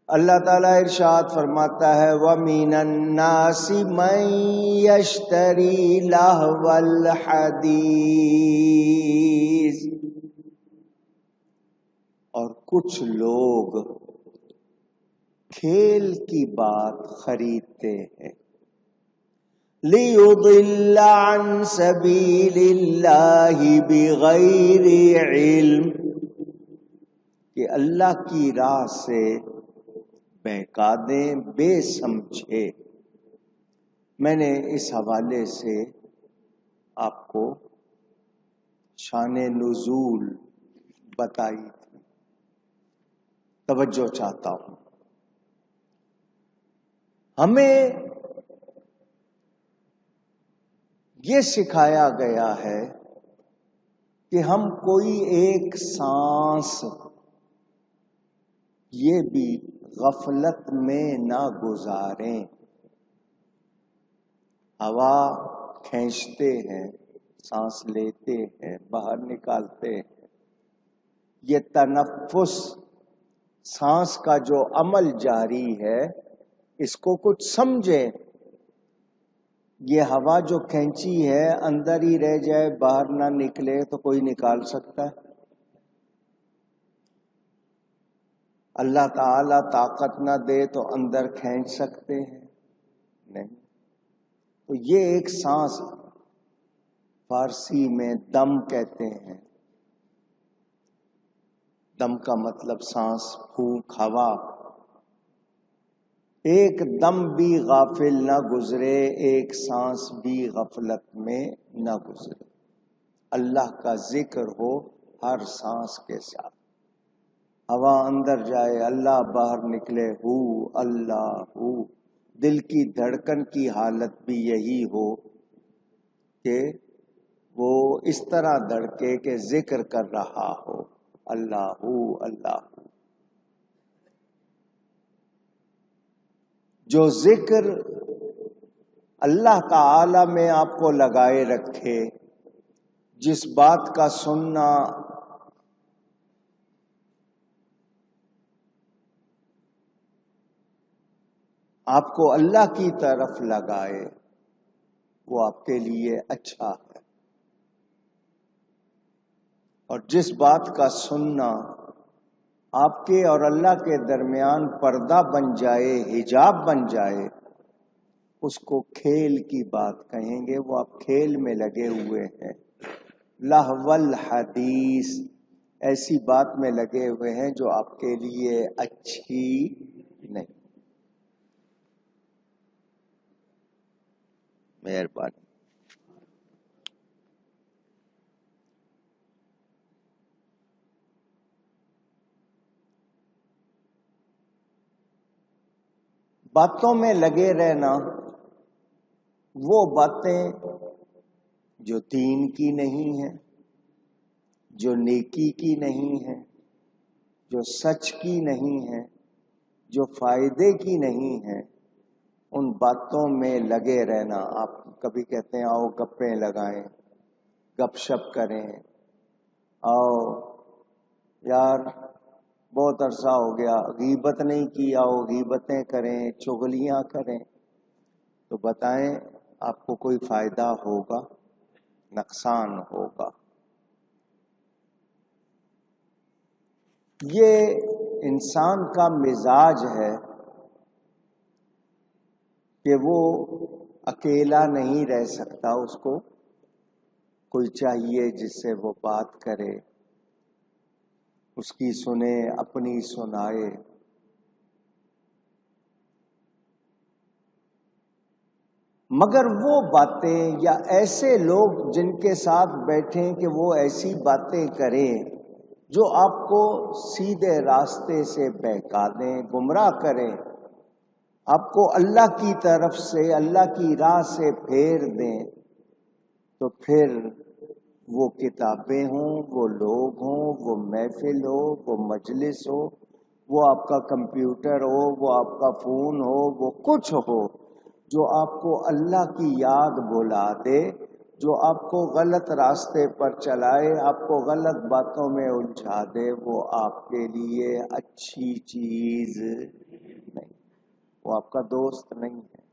اللہ تعالیٰ ارشاد فرماتا ہے وَمِنَ النَّاسِ مَن يَشْتَرِي لَهْوَ الْحَدِيثِ، اور کچھ لوگ کھیل کی بات خریدتے ہیں لِيُضِلَّ عَن سَبِيلِ اللَّهِ بِغَيْرِ عِلْمٍ، کہ اللہ کی راہ سے بہکا دیں بے سمجھے۔ میں نے اس حوالے سے آپ کو شان نزول بتائی تھی، توجہ چاہتا ہوں۔ ہمیں یہ سکھایا گیا ہے کہ ہم کوئی ایک سانس یہ بھی غفلت میں نہ گزاریں۔ ہوا کھینچتے ہیں، سانس لیتے ہیں، باہر نکالتے ہیں، یہ تنفس سانس کا جو عمل جاری ہے اس کو کچھ سمجھیں۔ یہ ہوا جو کھینچی ہے اندر ہی رہ جائے، باہر نہ نکلے تو کوئی نکال سکتا ہے؟ اللہ تعالیٰ طاقت نہ دے تو اندر کھینچ سکتے ہیں؟ نہیں۔ تو یہ ایک سانس، فارسی میں دم کہتے ہیں، دم کا مطلب سانس، پھونک، ہوا، ایک دم بھی غافل نہ گزرے، ایک سانس بھی غفلت میں نہ گزرے۔ اللہ کا ذکر ہو ہر سانس کے ساتھ، ہوا اندر جائے اللہ باہر نکلے، ہو اللہ ہو۔ دل کی دھڑکن کی حالت بھی یہی ہو کہ وہ اس طرح دھڑکے کہ ذکر کر رہا ہو، اللہ ہو اللہ ہو۔ جو ذکر اللہ تعالی میں آپ کو لگائے رکھے، جس بات کا سننا آپ کو اللہ کی طرف لگائے، وہ آپ کے لیے اچھا ہے، اور جس بات کا سننا آپ کے اور اللہ کے درمیان پردہ بن جائے، حجاب بن جائے، اس کو کھیل کی بات کہیں گے، وہ آپ کھیل میں لگے ہوئے ہیں۔ لہو الحدیث، ایسی بات میں لگے ہوئے ہیں جو آپ کے لیے اچھی نہیں۔ مہربانی۔ باتوں میں لگے رہنا، وہ باتیں جو دین کی نہیں ہیں، جو نیکی کی نہیں ہیں، جو سچ کی نہیں ہیں، جو فائدے کی نہیں ہیں، ان باتوں میں لگے رہنا۔ آپ کبھی کہتے ہیں آؤ گپیں لگائیں، گپ شپ کریں، آؤ یار بہت عرصہ ہو گیا غیبت نہیں کی، آؤ غیبتیں کریں، چغلیاں کریں، تو بتائیں آپ کو کوئی فائدہ ہوگا؟ نقصان ہوگا۔ یہ انسان کا مزاج ہے کہ وہ اکیلا نہیں رہ سکتا، اس کو کوئی چاہیے جس سے وہ بات کرے، اس کی سنے، اپنی سنائے۔ مگر وہ باتیں یا ایسے لوگ جن کے ساتھ بیٹھیں کہ وہ ایسی باتیں کریں جو آپ کو سیدھے راستے سے بہکا دیں، گمراہ کریں، آپ کو اللہ کی طرف سے، اللہ کی راہ سے پھیر دیں، تو پھر وہ کتابیں ہوں، وہ لوگ ہوں، وہ محفل ہو، وہ مجلس ہو، وہ آپ کا کمپیوٹر ہو، وہ آپ کا فون ہو، وہ کچھ ہو جو آپ کو اللہ کی یاد بلا دے، جو آپ کو غلط راستے پر چلائے، آپ کو غلط باتوں میں الجھا دے، وہ آپ کے لیے اچھی چیز نہیں، وہ آپ کا دوست نہیں ہے،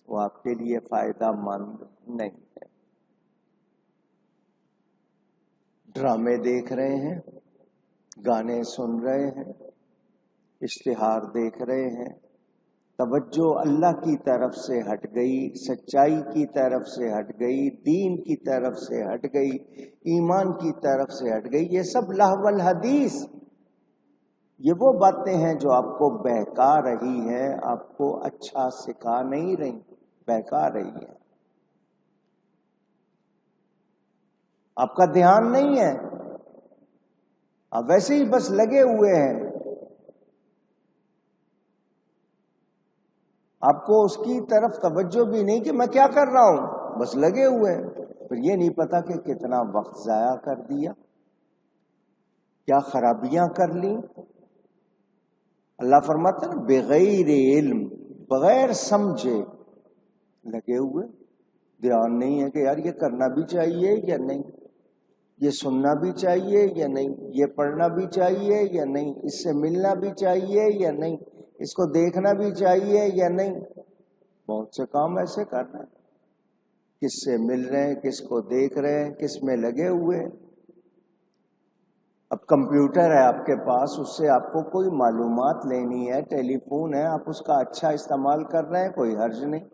وہ آپ کے لیے فائدہ مند نہیں ہے۔ ڈرامے دیکھ رہے ہیں، گانے سن رہے ہیں، اشتہار دیکھ رہے ہیں، توجہ اللہ کی طرف سے ہٹ گئی، سچائی کی طرف سے ہٹ گئی، دین کی طرف سے ہٹ گئی، ایمان کی طرف سے ہٹ گئی۔ یہ سب لہو الحدیث، یہ وہ باتیں ہیں جو آپ کو بہکا رہی ہیں، آپ کو اچھا سکھا نہیں رہی، بہکا رہی ہیں۔ آپ کا دھیان نہیں ہے، آپ ویسے ہی بس لگے ہوئے ہیں، آپ کو اس کی طرف توجہ بھی نہیں کہ میں کیا کر رہا ہوں، بس لگے ہوئے ہیں۔ پھر یہ نہیں پتا کہ کتنا وقت ضائع کر دیا، کیا خرابیاں کر لیں۔ اللہ فرماتا ہے بغیر علم، بغیر سمجھے لگے ہوئے، دھیان نہیں ہے کہ یار یہ کرنا بھی چاہیے یا نہیں، یہ سننا بھی چاہیے یا نہیں، یہ پڑھنا بھی چاہیے یا نہیں، اس سے ملنا بھی چاہیے یا نہیں، اس کو دیکھنا بھی چاہیے یا نہیں۔ بہت سے کام ایسے کرنا ہے، کس سے مل رہے ہیں، کس کو دیکھ رہے ہیں، کس میں لگے ہوئے ہیں۔ اب کمپیوٹر ہے آپ کے پاس، اس سے آپ کو کوئی معلومات لینی ہے، ٹیلی فون ہے، آپ اس کا اچھا استعمال کر رہے ہیں، کوئی حرج نہیں،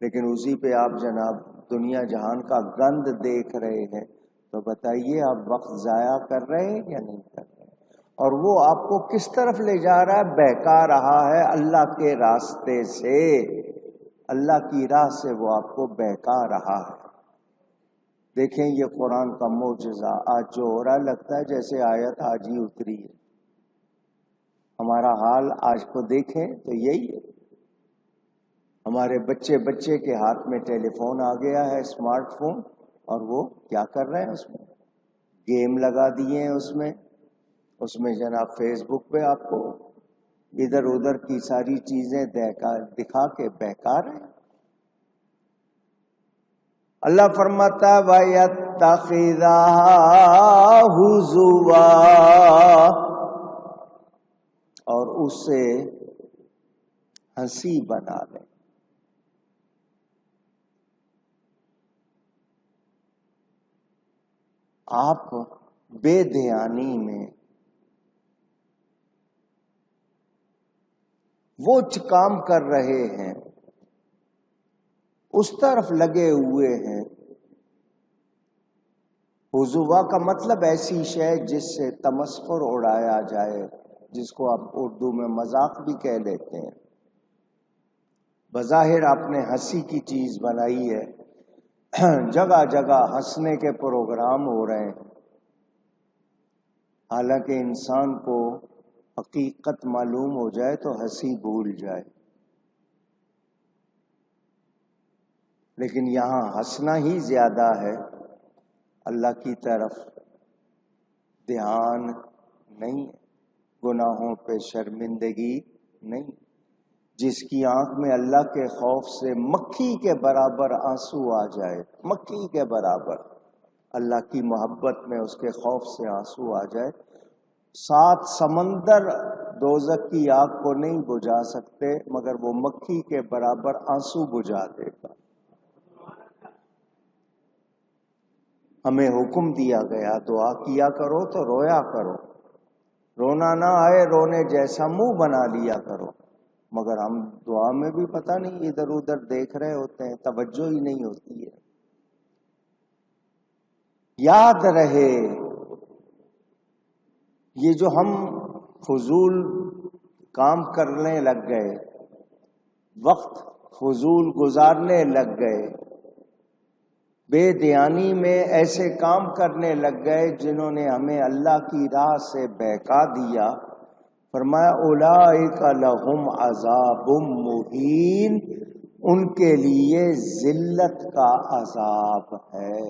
لیکن اسی پہ آپ جناب دنیا جہان کا گند دیکھ رہے ہیں، تو بتائیے آپ وقت ضائع کر رہے ہیں یا نہیں کر رہے ہیں؟ اور وہ آپ کو کس طرف لے جا رہا ہے؟ بہکا رہا ہے اللہ کے راستے سے، اللہ کی راہ سے وہ آپ کو بہکا رہا ہے۔ دیکھیں یہ قرآن کا معجزہ آج جو ہو رہا ہے، لگتا ہے جیسے آیت آج ہی اتری ہے۔ ہمارا حال آج کو دیکھیں تو یہی ہے، ہمارے بچے کے ہاتھ میں ٹیلی فون آ گیا ہے، اسمارٹ فون، اور وہ کیا کر رہے ہیں؟ اس میں گیم لگا دیے ہیں، اس میں جناب فیس بک پہ آپ کو ادھر ادھر کی ساری چیزیں دکھا کے بہکا رہے ہیں۔ اللہ فرماتا ہے وَيَتَّخِذَهَا هُزُوًا، اور اسے ہنسی بنا لیں۔ آپ بے دھیانی میں وہ کام کر رہے ہیں، اس طرف لگے ہوئے ہیں۔ حضوا کا مطلب ایسی شے جس سے تمسخر اڑایا جائے، جس کو آپ اردو میں مذاق بھی کہہ لیتے ہیں۔ بظاہر آپ نے ہنسی کی چیز بنائی ہے، جگہ جگہ ہنسنے کے پروگرام ہو رہے ہیں، حالانکہ انسان کو حقیقت معلوم ہو جائے تو ہنسی بھول جائے، لیکن یہاں ہنسنا ہی زیادہ ہے، اللہ کی طرف دھیان نہیں ہے، گناہوں پہ شرمندگی نہیں۔ جس کی آنکھ میں اللہ کے خوف سے مکھی کے برابر آنسو آ جائے، مکھی کے برابر، اللہ کی محبت میں اس کے خوف سے آنسو آ جائے، 7 سمندر دوزخ کی آگ کو نہیں بجھا سکتے، مگر وہ مکھی کے برابر آنسو بجھا دے گا۔ ہمیں حکم دیا گیا دعا کیا کرو تو رویا کرو، رونا نہ آئے رونے جیسا منہ بنا لیا کرو، مگر ہم دعا میں بھی پتہ نہیں ادھر ادھر دیکھ رہے ہوتے ہیں، توجہ ہی نہیں ہوتی ہے۔ یاد رہے یہ جو ہم فضول کام کرنے لگ گئے، وقت فضول گزارنے لگ گئے، بے دھیانی میں ایسے کام کرنے لگ گئے جنہوں نے ہمیں اللہ کی راہ سے بہکا دیا، فرمایا اولئک لہم عذاب مہین، ان کے لیے ذلت کا عذاب ہے۔